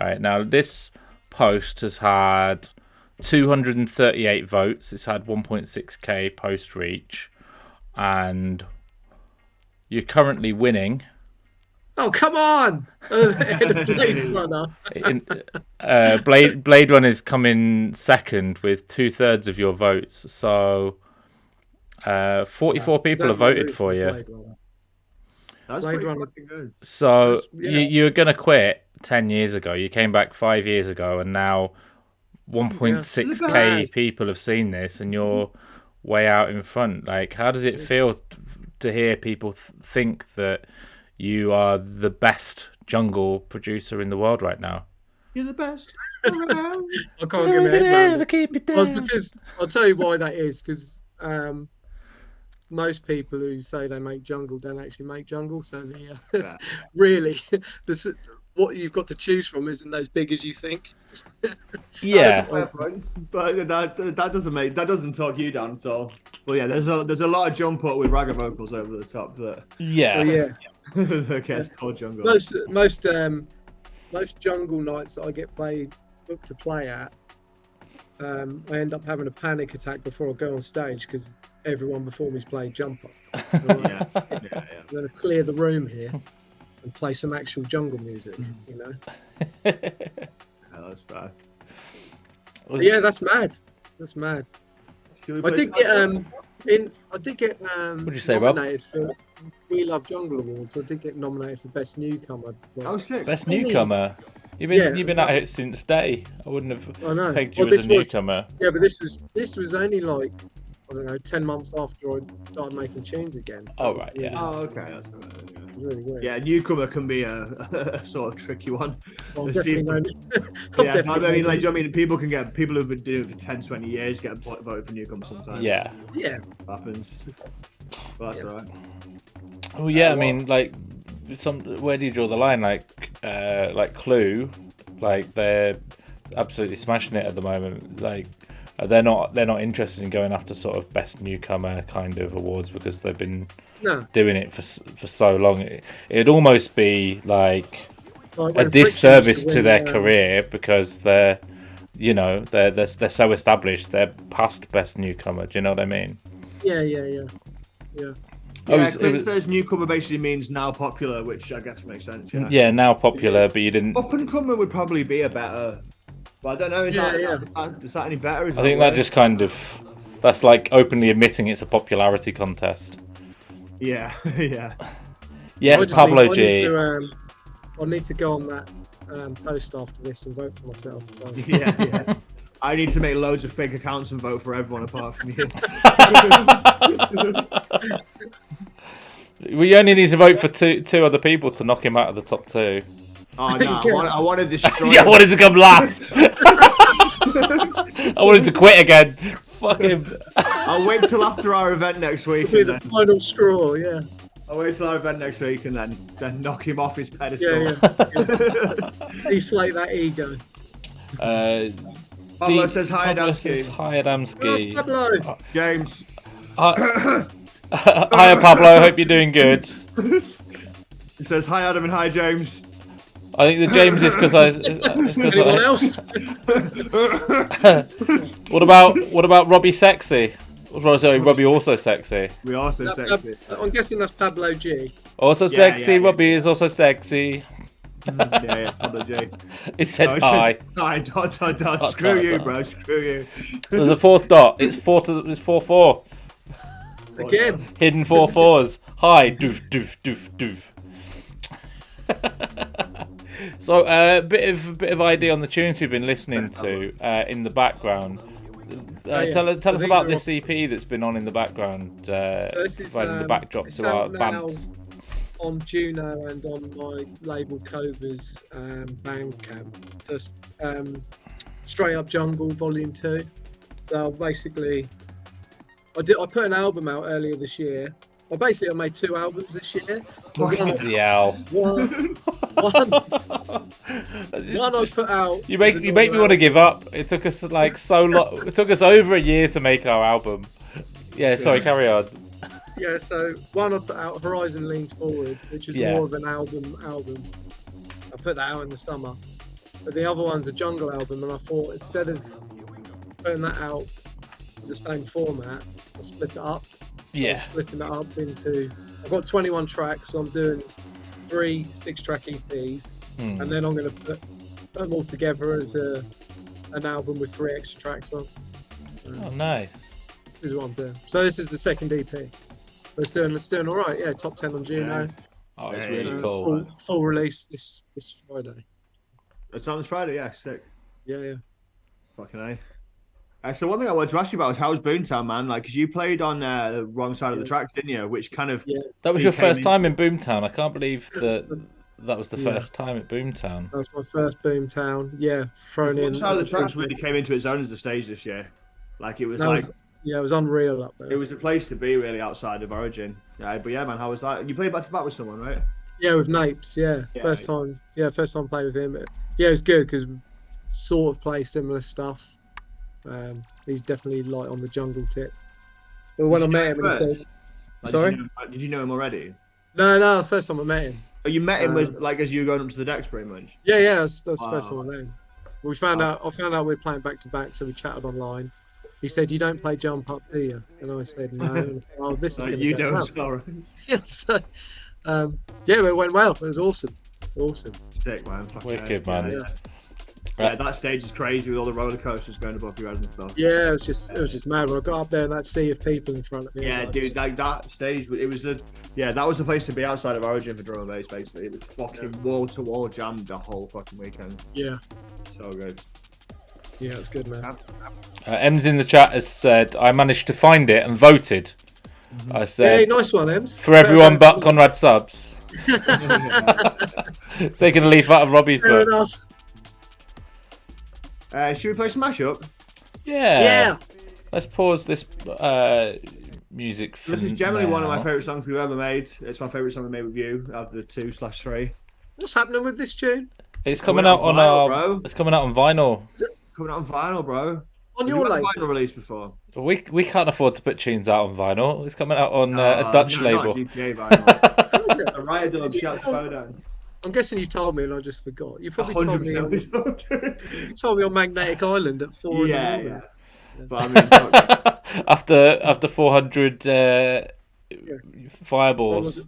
Right now, this post has had 238 votes. It's had 1.6k post reach, and you're currently winning. Oh, come on! Blade Runner. Blade Runner is coming second with 2/3 of your votes. So 44 people have voted for you. That's Blade pretty Runner. fucking good. So yeah. you were going to quit 10 years ago. You came back 5 years ago, and now 1.6k people have seen this, and you're way out in front. Like, how does it feel to hear people think that you are the best jungle producer in the world right now. You're the best around. I can't get my head around it. keep it Well, down. because I'll tell you why that is. Because most people who say they make jungle don't actually make jungle. So really, this what you've got to choose from isn't as big as you think. Yeah. But that doesn't talk you down at all. Well, yeah, there's a lot of jump up with ragga vocals over the top that Yeah. Yeah. gets called jungle. Most jungle nights that I get booked to play at, I end up having a panic attack before I go on stage because everyone before me's played jumper. I'm going to clear the room here and play some actual jungle music, you know. Oh, that's bad. Yeah, that's mad. That's mad. I did get What'd you say, Rob? nominated for We Love Jungle Awards. I did get nominated for Best Newcomer. Oh shit! Best newcomer. You've been at it since day. I wouldn't have pegged you as a newcomer. Yeah, but this was only like, I don't know, 10 months after I started making tunes again. So, Oh right, yeah. Oh okay. That's right, It was really weird. yeah, newcomer can be a sort of tricky one. Well, There's definitely people- no, Yeah, I mean, like, do you know what I mean, people who've been doing it for 10, 20 years get voted for newcomer sometimes. Yeah. yeah. Happens. But that's Yeah. alright. Well, yeah. I mean, like, where do you draw the line? Like Clue, like they're absolutely smashing it at the moment. Like, they're not interested in going after sort of best newcomer kind of awards because they've been doing it for so long. It'd almost be like a disservice to their career because they're so established. They're past best newcomer. Do you know what I mean? Yeah. Yeah, Clint says newcomer basically means now popular, which I guess makes sense. Yeah, Yeah, now popular, but you didn't. Up and comer would probably be a better. But I don't know. Is that any better? I think that just kind of that's like openly admitting it's a popularity contest. Yeah, yeah. Yes, Pablo G. I need to go on that post after this and vote for myself. So. Yeah. I need to make loads of fake accounts and vote for everyone apart from you. We only need to vote for two other people to knock him out of the top two. Oh no, I want to destroy. Yeah, I wanted to come last. I wanted to quit again. Fuck him. I'll wait till after our event next week. Be the final straw, yeah. I'll wait till our event next week and then knock him off his pedestal. Yeah. Deflate that ego. Pablo says hi, Pablo Adamski. says hi, Adamski. Oh, Pablo. James. Hiya, Pablo. Hope you're doing good. It says hi, Adam, and hi, James. I think the James is because I. Anyone else? What about Robbie Sexy? Sorry, Robbie also sexy. We also sexy. I'm guessing that's Pablo G. Also sexy. Yeah. Robbie is also sexy. Yeah, Pablo G. It said hi. Hi, dot. Screw you, bro. Screw you. So the fourth dot. It's 4-4. Again. Hidden 4-4s. Hi, doof, doof, doof, doof. So a bit of idea on the tunes we've been listening to in the background. Tell us about this EP that's been on in the background, providing the backdrop to our bands. On Juno and on my label Cover's Bandcamp. Just Straight Up Jungle Volume 2. So basically, I put an album out earlier this year. Well, basically, I made 2 albums this year. One I put out. You make me want to give up. It took us like so long. It took us over a year to make our album. Yeah, sorry, carry on. Yeah, so one I put out, Horizon Leans Forward, which is more of an album. I put that out in the summer. But the other one's a jungle album, and I thought instead of putting that out in the same format, I'll split it up. Yeah. So splitting it up into... I've got 21 tracks, so I'm doing 3 6-track EPs, and then I'm going to put them all together as an album with 3 extra tracks on. Oh, nice. This is what I'm doing. So this is the second EP. It's doing all right. Yeah, top 10 on Juno. Oh, it's really cool. Full release this Friday. It's on this Friday, yeah, sick. Yeah. Fucking A. So one thing I wanted to ask you about was how was Boomtown, man? Like, because you played on the wrong side of the tracks, didn't you? Which kind of Yeah. That was your became first time in Boomtown. I can't believe that was the Yeah. first time at Boomtown. That was my first Boomtown. Yeah, thrown in. One side of the as a tracks big- really came into its own as a stage this year. Like it was that like was, yeah, it was unreal up there. it was the place to be really outside of Origin. Yeah, but yeah, man, how was that? You played back to back with someone, right? Yeah, with Napes. Yeah, Yeah. first time. Yeah, first time playing with him. Yeah, it was good because sort of play similar stuff. He's definitely like on the jungle tip. But when I Did you met know him, and he him said, Like, "Sorry, did you know him already? no, it was the first time I met him." Oh, you met him with like as you were going up to the decks, pretty much. Yeah, that's the first Wow. time I met him. We found out. I found out we were playing back to back, so we chatted online. He said, "You don't play jump up, do you?" And I said, "No." And I thought, oh, this is Like, going you to go don't. well. Sorry. Yeah, so, yeah, but it went well. It was awesome. Awesome. Sick, man. Fucking Wicked, hell. man. Yeah, yeah, that stage is crazy with all the roller coasters going above your head and stuff. Yeah, it was just mad. When I got up there and that sea of people in front of me. Yeah, I was dude, just- like that stage, it was that was the place to be outside of Origin for drum and bass. Basically, it was fucking wall to wall jammed the whole fucking weekend. yeah, So good. yeah, it was good, man. Ems in the chat has said, I managed to find it and voted. I Yeah, said, nice one, Ems. for everyone but Conrad Subs. Taking a leaf out of Robbie's Fair book. enough. Should we play Smash Up? Yeah. Let's pause this music. For This is generally one of my now. favorite songs we've ever made. It's my favorite song we made with you of the 2/3. What's happening with this tune? It's coming Coming out out on vinyl, our. bro. It's coming out on vinyl. Coming out on vinyl, bro. On Have your you had a label? vinyl release before? We can't afford to put tunes out on vinyl. It's coming out on a Dutch no, label. Not GTA vinyl. How is it? A Riot Dog shut the phone down. I'm guessing you told me and I just forgot. You probably told me. 100%. You told me on Magnetic Island at 4 in the Yeah, morning. yeah. But I mean, fuck after 400 I fireballs.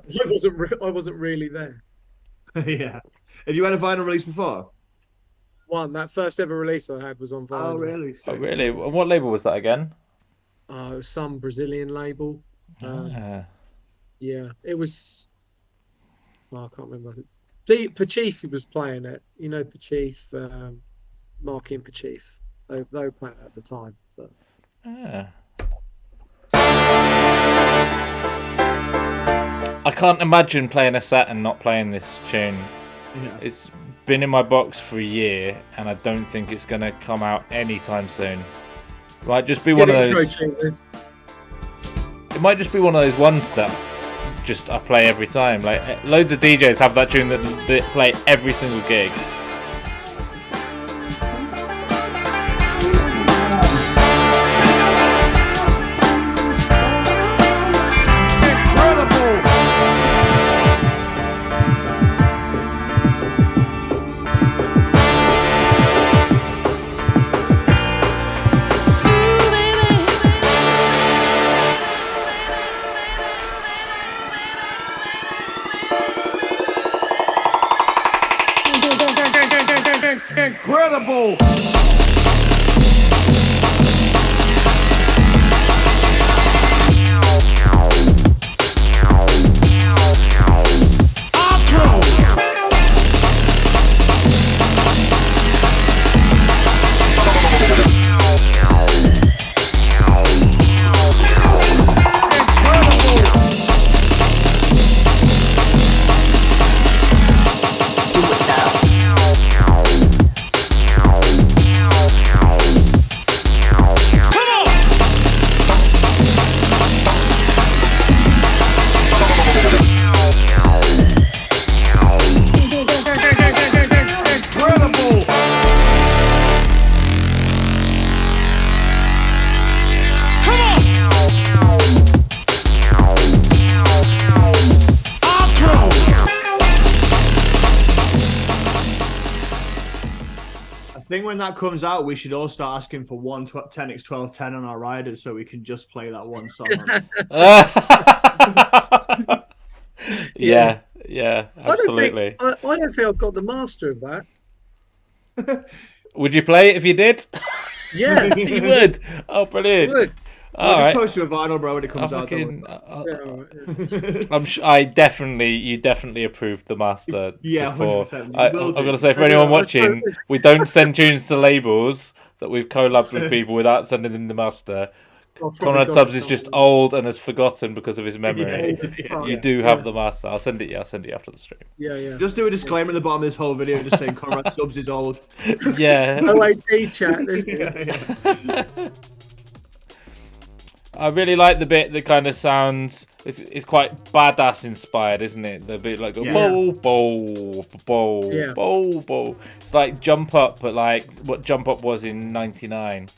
wasn't really there. it. Yeah. Have you had a vinyl release before? That first ever release I had was on vinyl. Oh, really? Oh, really? What label was that again? It was some Brazilian label. Ah. Yeah, it was. I can't remember. Pachif was playing it. You know Pachif, Marky and Pachif. They were playing it at the time. But Ah. I can't imagine playing a set and not playing this tune. Yeah. It's been in my box for a year, and I don't think it's going to come out anytime soon. It might just be one of intro those. tune this. It might just be one of those ones that I play every time. Like loads of DJs have that tune that they play every single gig. Incredible! I think when that comes out, we should all start asking for 10x1210 on our riders so we can just play that one song. Yeah, absolutely. I don't think I've got the master of that. Would you play it if you did? Yeah, You would. Oh, brilliant. good. I'll All just right. post you a vinyl, bro, when it I'll comes out. fucking, don't you definitely approved the master. Yeah, before. 100%. I'm Will do. gonna say for I anyone know, watching, we don't send tunes to labels, that we've collabed with people without sending them the master. I've probably Conrad got Subs it is just somewhere. old and has forgotten because of his memory. Yeah. You do have the master. I'll send it you. I'll send it you after the stream. Yeah. Just do a disclaimer at the bottom of this whole video, just saying Conrad Subs is old. Yeah. OAD chat. This Yeah. I really like the bit that kind of sounds. It's quite badass inspired, isn't it? The bit like Yeah. bow, bow, bow, Yeah. bow, bow. It's like Jump Up, but like what Jump Up was in '99.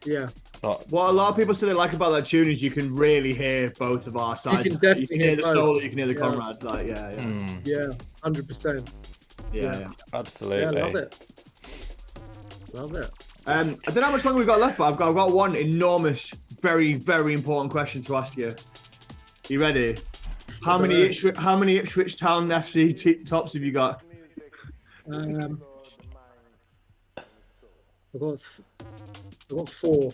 Yeah. Not. What a lot of people say they like about that tune is you can really hear both of our sides. can definitely hear hear the both. solo, you can hear the Yeah. Conrad. Like, yeah. Yeah. 100%. Yeah. Absolutely. Yeah, love it. Love it. I don't know how much longer we've got left, but I've got one enormous, very, very important question to ask you. You ready? How many Ipswich Town FC tops have you got? I've got 4.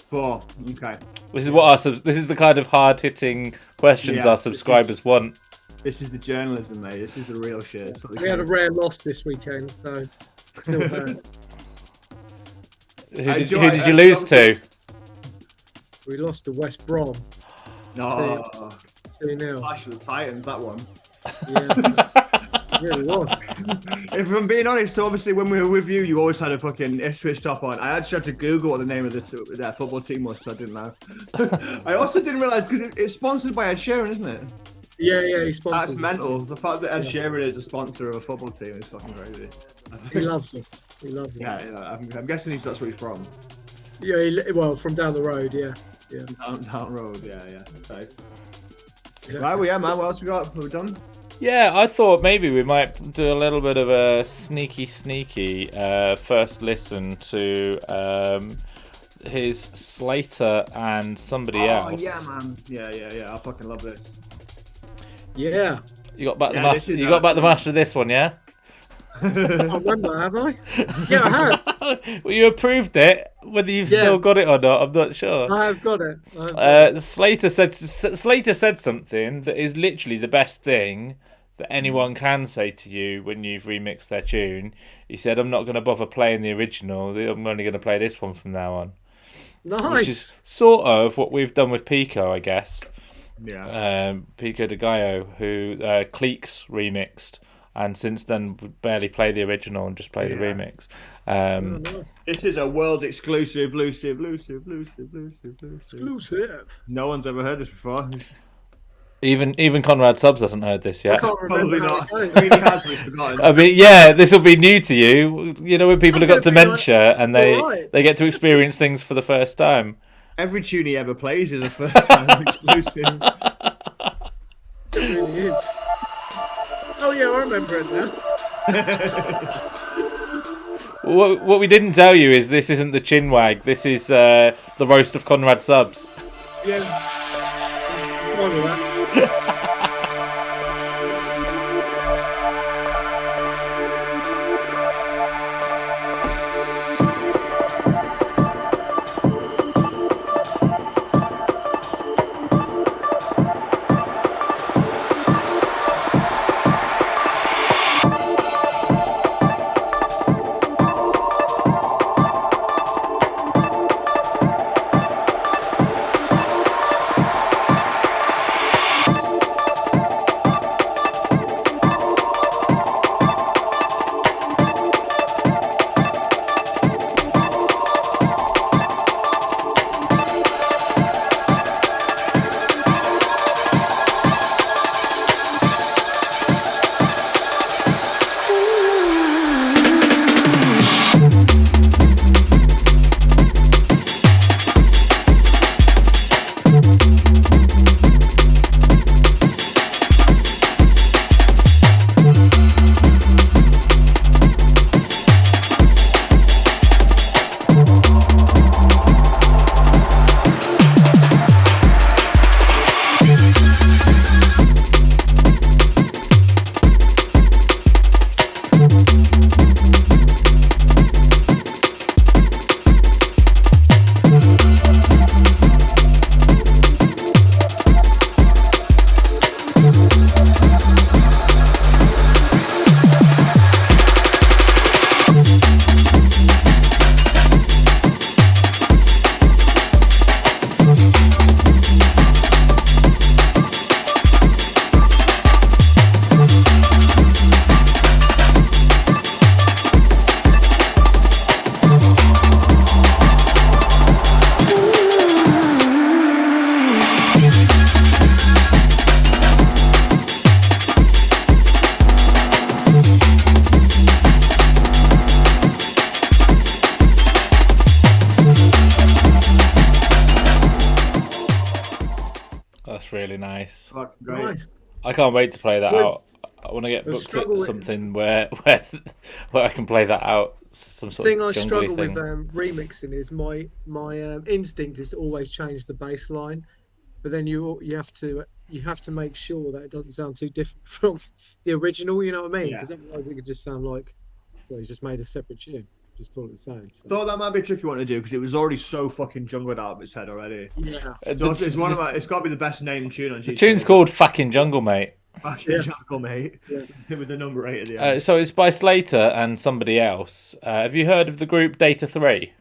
4. Okay. This is what this is the kind of hard hitting questions Yeah, our subscribers want. This is the journalism, mate. This is the real shit. That's what they We had a call rare loss this weekend, so still hurt. Who do did I- you lose to? We lost to West Brom it. No. 2-0. Clash of the Titans, that one. Yeah, it really was. If I'm being honest, so obviously when we were with you, you always had a fucking Ipswich top on. I actually had to Google what the name of their football team was, so I didn't know. I also didn't realise, because it's sponsored by Ed Sheeran, isn't it? Yeah, he sponsors. That's mental. The fact that Ed Sheeran is a sponsor of a football team is fucking crazy. He loves it. He loves it. Yeah, I'm guessing that's where he's from. Yeah, well, from down the road, yeah. Down road, yeah. Okay. Yeah. Right, well, yeah, man. What else we got? Are we done? Yeah, I thought maybe we might do a little bit of a sneaky first listen to his Slater and somebody else. Oh, yeah, man. Yeah. I fucking love this. Yeah. You got back the Yeah, master. this is You got back the master of this one, yeah? I can't remember, have I? Yeah, I have. Well, you approved it. Whether you've still got it or not, I'm not sure. I have got it. Slater said something that is literally the best thing that anyone can say to you when you've remixed their tune. He said, "I'm not going to bother playing the original. I'm only going to play this one from now on." Nice. Which is sort of what we've done with Pico, I guess. Yeah. Pico de Gallo, who Cleeks remixed, and since then would barely play the original and just play the remix. Nice. This is a world exclusive, exclusive. No one's ever heard this before. Even Conrad Subs hasn't heard this I yet. can't remember. Probably how not. it goes. It really has been forgotten. I mean, yeah, this will be new to you. You know, when people have got I'm gonna be dementia like, and it's they alright. they get to experience things for the first time. Every tune he ever plays is a first time exclusive. It really is. Oh yeah, I remember it now. What we didn't tell you is this isn't the Chinwag. This is the roast of Conrad Subs. Yeah. I'm fine with that. really nice. Fucking great. Nice. I can't wait to play that Well, out. I want to get the booked struggle at with- something where I can play that out. Some sort Thing of I jungly struggle thing. with remixing is my instinct is to always change the bass line, but then you have to make sure that it doesn't sound too different from the original. You know what I mean? Yeah. Because otherwise it could just sound like, well, he's just made a separate tune, just call it the same. So. Thought that might be a tricky one to do because it was already so fucking jungled out of its head already. Yeah. So it's one of my. It's got to be the best named tune on GTA. The tune's called Fucking Jungle, mate. Fucking Jungle, mate. Yeah. With the number 8 at the end. So it's by Slater and somebody else. Have you heard of the group Data 3?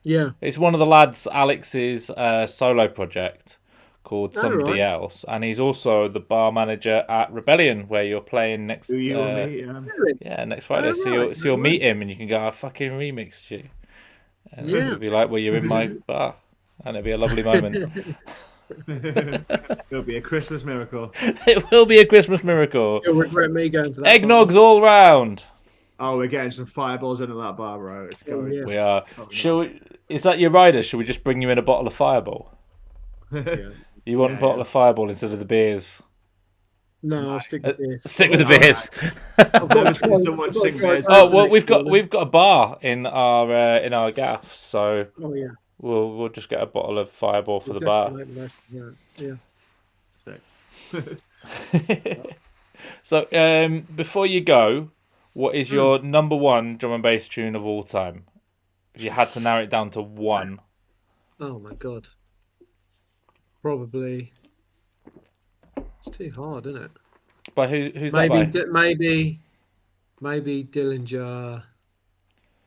Yeah. It's one of the lads, Alex's solo project called Oh, Somebody right. Else. And he's also the bar manager at Rebellion, where you're playing next Who you and me, yeah. Really? yeah, next Friday. Oh, So right. you'll meet him and you can go, I fucking remixed you. And Yeah. it'll be like, well, you're in my bar. And it'll be a lovely moment. It'll be a Christmas miracle. It will be a Christmas miracle. You'll regret me going to that. Eggnogs all round. Oh, we're getting some fireballs into that bar, bro. It's going. yeah. We are. Is that your rider? Should we just bring you in a bottle of Fireball? Yeah. You want Yeah, a bottle of Fireball instead of the beers? No, I'll stick with this. Stick with the Alright. beers. I've never seen someone sing beers. Oh well, we've got a bar in our gaff, so Oh yeah. we'll just get a bottle of Fireball for the bar. Yeah. So before you go, what is your number one drum and bass tune of all time? If you had to narrow it down to one. Oh my god. Probably. It's too hard, isn't it? By who's Maybe that maybe Dillinger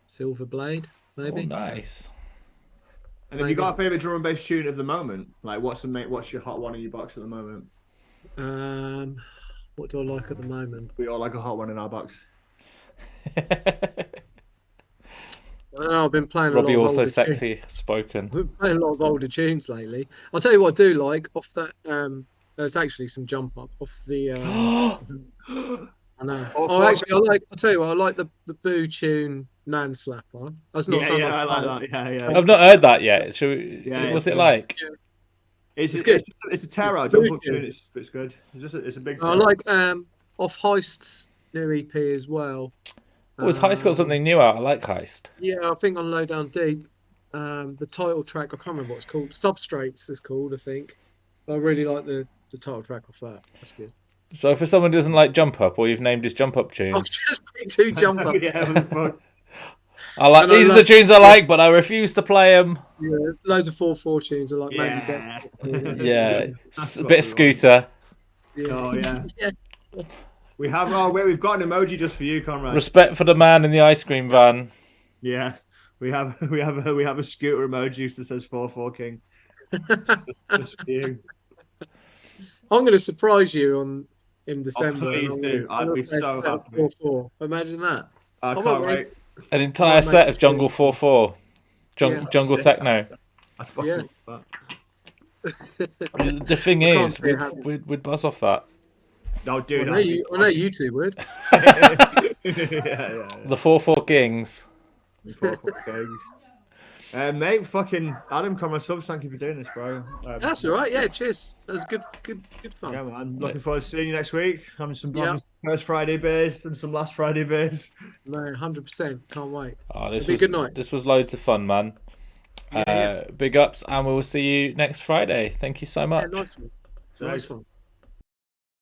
Silver Blade. by? Maybe. Oh, nice. And have you got a favorite drum and bass tune of the moment? Like, what's your hot one in your box at the moment? What do I like at the moment? We all like a hot one in our box. I don't know, I've been playing Robbie a lot of also older sexy spoken. Tunes. I've been playing a lot of older tunes lately. I'll tell you what I do like off that. There's actually some jump up off the. I know. Oh, actually, I'll tell you what. I like the Boo tune Nan Slapper. That's not something I like that. Yeah. I've not heard that yet. Yeah, What's it's it like? It's good. It's a terror It's jump good. up tune. It's good. It's a big. I like off Heist's new EP as well. Oh, has Heist got something new out? I like Heist. Yeah, I think on Low Down Deep, the title track, I can't remember what it's called. Substrates is called, I think. I really like the title track off that. That's good. So for someone who doesn't like Jump Up, or you've named his Jump Up I'll tunes, just pick two jump up. Yeah, I like And I these are the love- tunes I like, but I refuse to play them. Yeah, loads of 4/4 tunes. I like Yeah. maybe Yeah, That's a what bit of we want. Scooter. Oh yeah. Yeah. We have. Oh wait, we've got an emoji just for you, Conrad. Respect for the man in the ice cream van. Yeah, we have a scooter emoji that says 4-4 King. Just for you. I'm going to surprise you in December. please and I'm do. gonna- I'd be I'm gonna so play happy. 4/4. Imagine that. I I'm can't not wait. An entire Well, set mate, of Jungle 4/4. Yeah. Jungle Sick. techno. I fucking Yeah. love The thing I can't is, say happy. we'd buzz off that. that. No, I dude. know you two would. yeah. The 4/4 Kings. 4-4 Kings. Mate, fucking Adam, Conrad Subs, thank you for doing this, bro. That's all right. Yeah, cheers. That was good fun. Yeah, man. Looking forward to seeing you next week. Having some Yeah. first Friday beers and some last Friday beers. No, 100%. Can't wait. Oh, It'll be a good night. This was loads of fun, man. Yeah. Big ups, and we will see you next Friday. Thank you so Yeah, much. nice one. Nice one.